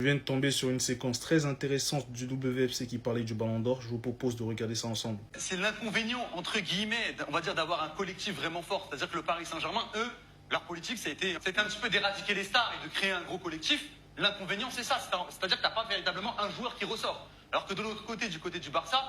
Je viens de tomber sur une séquence très intéressante du WFC qui parlait du Ballon d'Or. Je vous propose de regarder ça ensemble. C'est l'inconvénient, entre guillemets, on va dire, d'avoir un collectif vraiment fort. C'est-à-dire que le Paris Saint-Germain, eux, leur politique, c'était un petit peu d'éradiquer les stars et de créer un gros collectif. L'inconvénient, c'est ça. C'est-à-dire que tu n'as pas véritablement un joueur qui ressort. Alors que de l'autre côté, du côté du Barça,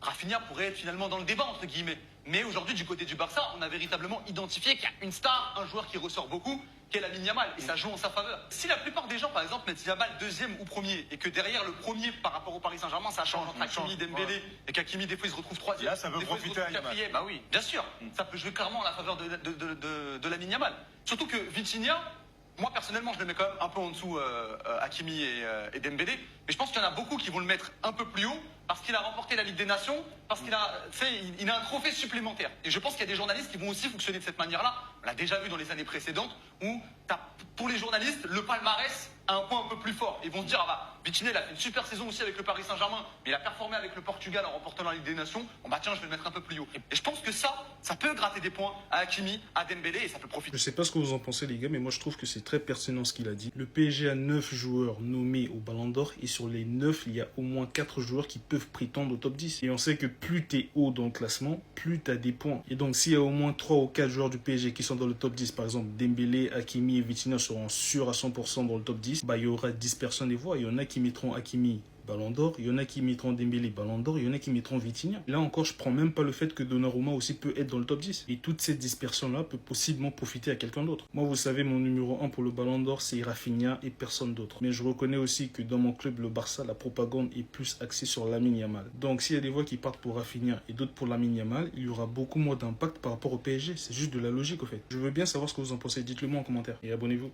Rafinha pourrait être finalement dans le débat, entre guillemets. Mais aujourd'hui, du côté du Barça, on a véritablement identifié qu'il y a une star, un joueur qui ressort beaucoup, qui est Lamine Yamal, et ça joue en sa faveur. Si la plupart des gens, par exemple, mettent Yamal deuxième ou premier, et que derrière le premier par rapport au Paris Saint-Germain, ça change entre Hakimi, Dembélé, et qu'Hakimi, des fois, il se retrouve troisième. Là, ça veut profiter à Yamal. Bah oui, bien sûr. Ça peut jouer clairement en la faveur de Lamine Yamal. Surtout que Vitinha, moi, personnellement, je le mets quand même un peu en dessous Hakimi et Dembélé. Mais je pense qu'il y en a beaucoup qui vont le mettre un peu plus haut parce qu'il a remporté la Ligue des Nations, parce qu'il a, il a un trophée supplémentaire. Et je pense qu'il y a des journalistes qui vont aussi fonctionner de cette manière-là. On l'a déjà vu dans les années précédentes où, pour les journalistes, le palmarès a un point un peu plus fort. Ils vont se dire, ah bah, Vitinha, il a fait une super saison aussi avec le Paris Saint-Germain, mais il a performé avec le Portugal en remportant la Ligue des Nations. Bon bah tiens, je vais le mettre un peu plus haut. Et je pense que ça peut gratter des points à Hakimi, à Dembélé, et ça peut profiter. Je sais pas ce que vous en pensez les gars, mais moi je trouve que c'est très pertinent ce qu'il a dit. Le PSG a 9 joueurs nommés au Ballon d'Or et sur les 9, il y a au moins 4 joueurs qui peuvent prétendre au top 10. Et on sait que plus tu es haut dans le classement, plus tu as des points. Et donc s'il y a au moins 3 ou 4 joueurs du PSG qui sont dans le top 10, par exemple Dembélé, Hakimi et Vitinha seront sûrs à 100% dans le top 10, bah il y aura 10 personnes des voix. Il y en a qui mettront Hakimi Ballon d'Or, il y en a qui mettront Dembélé Ballon d'Or, il y en a qui mettront Vitinha. Là encore, je prends même pas le fait que Donnarumma aussi peut être dans le top 10. Et toute cette dispersion-là peut possiblement profiter à quelqu'un d'autre. Moi, vous savez, mon numéro 1 pour le Ballon d'Or, c'est Rafinha et personne d'autre. Mais je reconnais aussi que dans mon club, le Barça, la propagande est plus axée sur Lamine Yamal. Donc, s'il y a des voix qui partent pour Rafinha et d'autres pour Lamine Yamal, il y aura beaucoup moins d'impact par rapport au PSG. C'est juste de la logique, au fait. Je veux bien savoir ce que vous en pensez. Dites-le moi en commentaire et abonnez-vous.